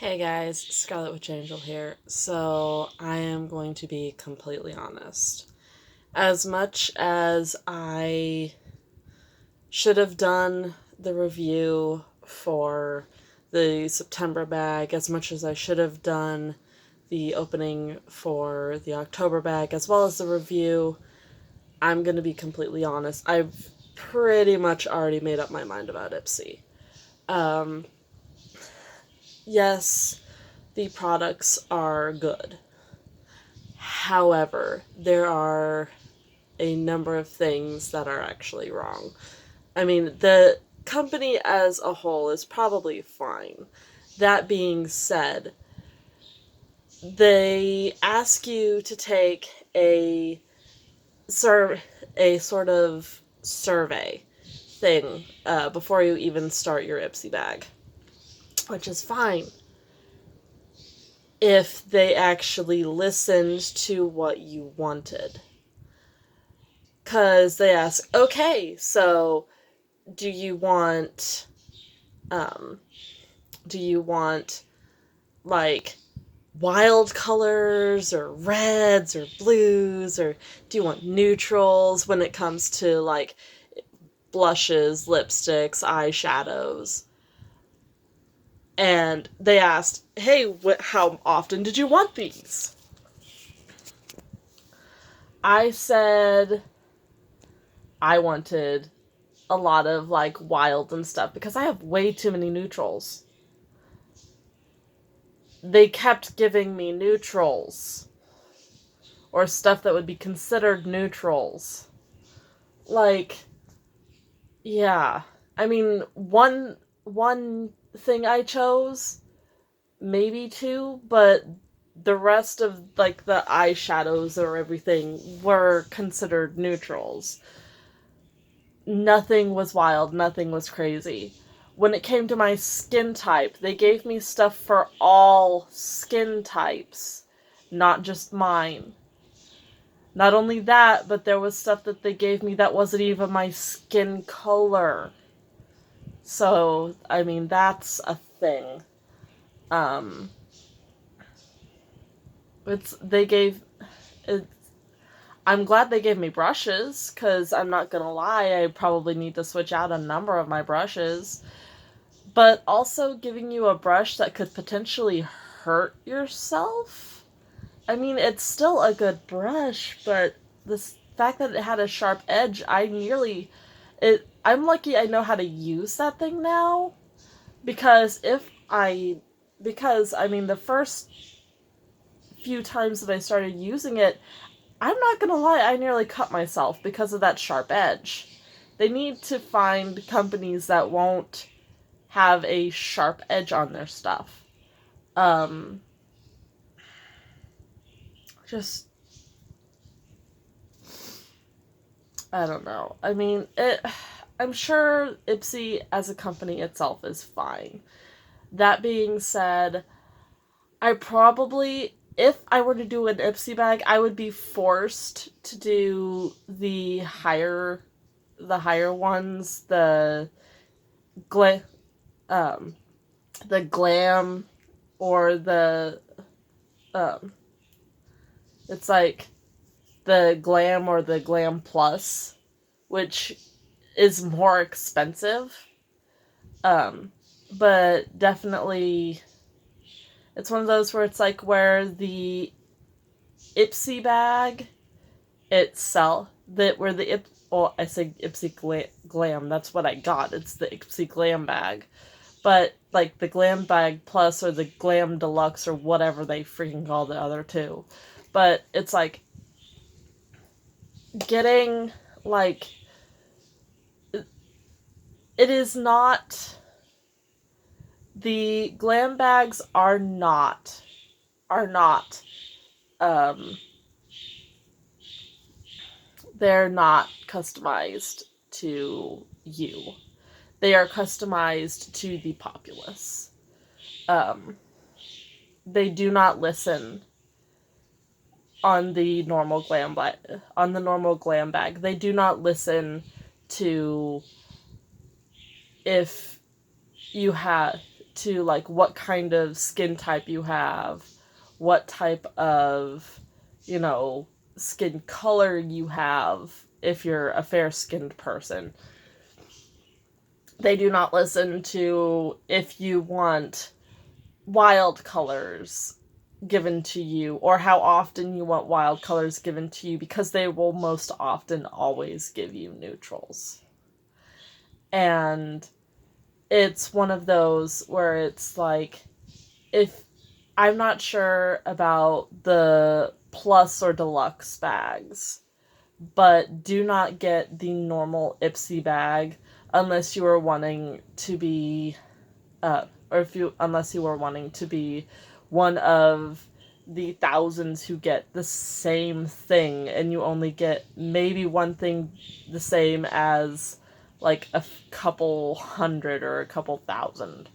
Hey guys, Scarlet Witch Angel here. So I am going to be completely honest. As much as I should have done the review for the September bag, as much as I should have done the opening for the October bag, as well as the review, I'm going to be completely honest. I've pretty much already made up my mind about IPSY. Yes, the products are good. However, there are a number of things that are actually wrong. I mean, the company as a whole is probably fine. That being said, they ask you to take a sort of survey thing before you even start your IPSY bag, which is fine if they actually listened to what you wanted. Because they ask, okay, so do you want, um, like, wild colors, or reds, or blues, or do you want neutrals when it comes to, like, blushes, lipsticks, eyeshadows? And they asked, hey, how often did you want these? I said I wanted a lot of, like, wild and stuff because I have way too many neutrals. They kept giving me neutrals or stuff that would be considered neutrals. Like, yeah. I mean, one thing I chose, maybe two, but the rest of, like, the eyeshadows or everything were considered neutrals. Nothing was wild, nothing was crazy. When it came to my skin type, they gave me stuff for all skin types, not just mine. Not only that, but there was stuff that they gave me that wasn't even my skin color. So, I mean, that's a thing. Um, they gave, it, I'm glad they gave me brushes, because I'm not gonna lie, I probably need to switch out a number of my brushes. But also giving you a brush that could potentially hurt yourself? I mean, it's still a good brush, but the fact that it had a sharp edge, I'm lucky I know how to use that thing now. Because I mean, the first few times that I started using it, I'm not gonna lie, I nearly cut myself because of that sharp edge. They need to find companies that won't have a sharp edge on their stuff. Um, just, I don't know. I mean, I'm sure IPSY as a company itself is fine. That being said, if I were to do an IPSY bag, I would be forced to do the higher ones, gla- um, the glam, or um, it's like the glam or the glam plus, which is more expensive. But definitely, it's one of those where it's like where the IPSY bag itself, I say IPSY Glam, that's what I got. It's the IPSY Glam Bag. But, like, the Glam Bag Plus or the Glam Deluxe or whatever they freaking call the other two. But it's like, getting, like, it is not, the Glam Bags are not, um, they're not customized to you. They are customized to the populace. Um, they do not listen on the normal glam bag. They do not listen to if you have to, like, what kind of skin type you have, what type of, you know, skin color you have if you're a fair-skinned person. They do not listen to if you want wild colors given to you or how often you want wild colors given to you, because they will most often always give you neutrals. And it's one of those where it's like, if I'm not sure about the plus or deluxe bags, but do not get the normal IPSY bag unless you are wanting to be, unless you are wanting to be one of the thousands who get the same thing, and you only get maybe one thing the same as, like, a couple hundred or a couple thousand.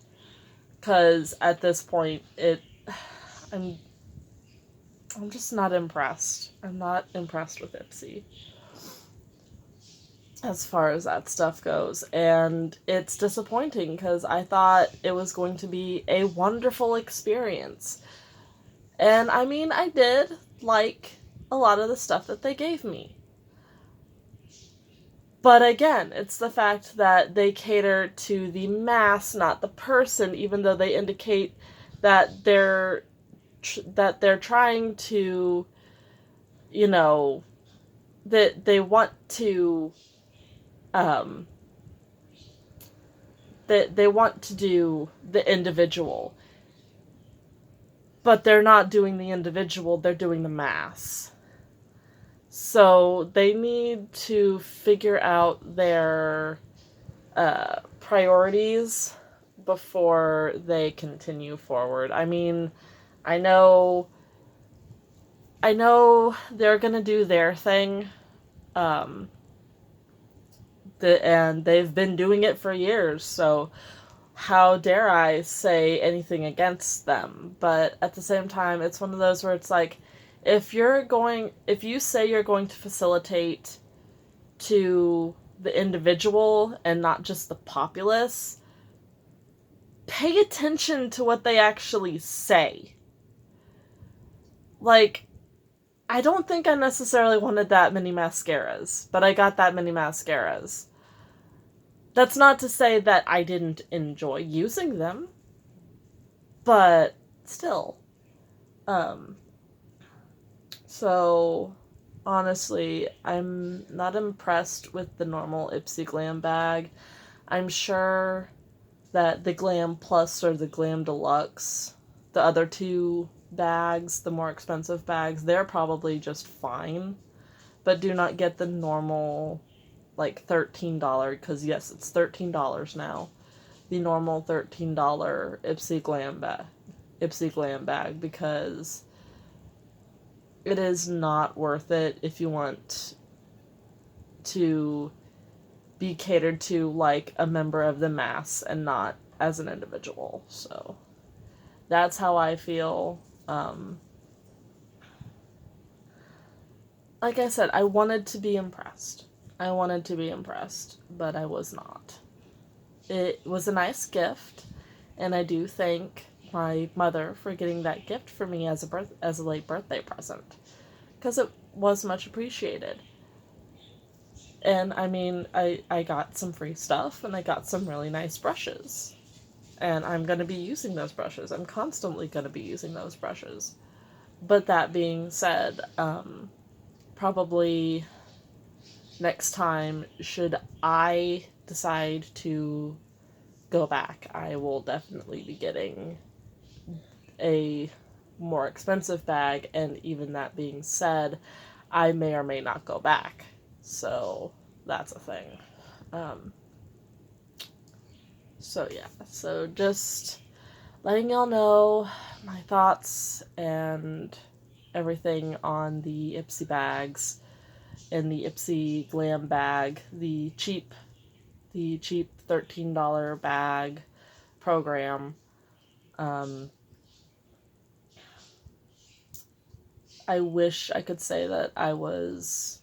Because at this point, I'm just not impressed. I'm not impressed with IPSY as far as that stuff goes. And it's disappointing because I thought it was going to be a wonderful experience. And I mean, I did like a lot of the stuff that they gave me. But again, it's the fact that they cater to the mass, not the person, even though they indicate that they're trying to, you know, that they want to, that they want to do the individual. But they're not doing the individual, they're doing the mass. So they need to figure out their priorities before they continue forward. I mean, I know they're gonna do their thing, and they've been doing it for years, so how dare I say anything against them? But at the same time, it's one of those where it's like, if you say you're going to facilitate to the individual and not just the populace, pay attention to what they actually say. Like, I don't think I necessarily wanted that many mascaras, but I got that many mascaras. That's not to say that I didn't enjoy using them, but still. So, honestly, I'm not impressed with the normal IPSY Glam Bag. I'm sure that the Glam Plus or the Glam Deluxe, the other two bags, the more expensive bags, they're probably just fine. But do not get the normal, like, $13, because yes, it's $13 now. The normal $13 IPSY Glam Bag, because it is not worth it if you want to be catered to like a member of the mass and not as an individual. So that's how I feel. Like I said, I wanted to be impressed. But I was not. It was a nice gift, and I do thank my mother for getting that gift for me as a late birthday present, because it was much appreciated. And I mean, I got some free stuff, and I got some really nice brushes, and I'm going to be using those brushes. I'm constantly going to be using those brushes. But that being said, probably next time, should I decide to go back, I will definitely be getting a more expensive bag, and even that being said, I may or may not go back. So that's a thing. So yeah, so just letting y'all know my thoughts and everything on the IPSY bags and the IPSY Glam Bag, the cheap $13 bag program. I wish I could say that I was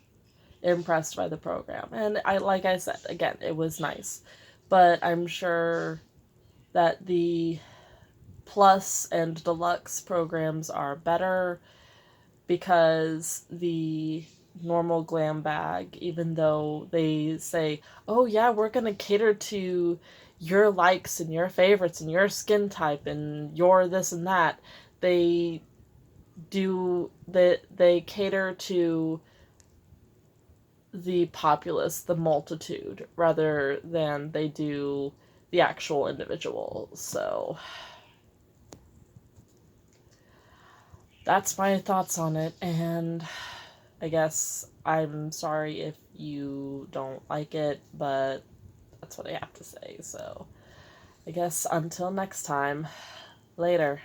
impressed by the program. And like I said, again, it was nice. But I'm sure that the Plus and Deluxe programs are better because the normal Glam Bag, even though they say, oh yeah, we're going to cater to your likes and your favorites and your skin type and your this and that, they they cater to the populace, the multitude, rather than they do the actual individual. So that's my thoughts on it, and I guess I'm sorry if you don't like it, but that's what I have to say. So I guess until next time, later.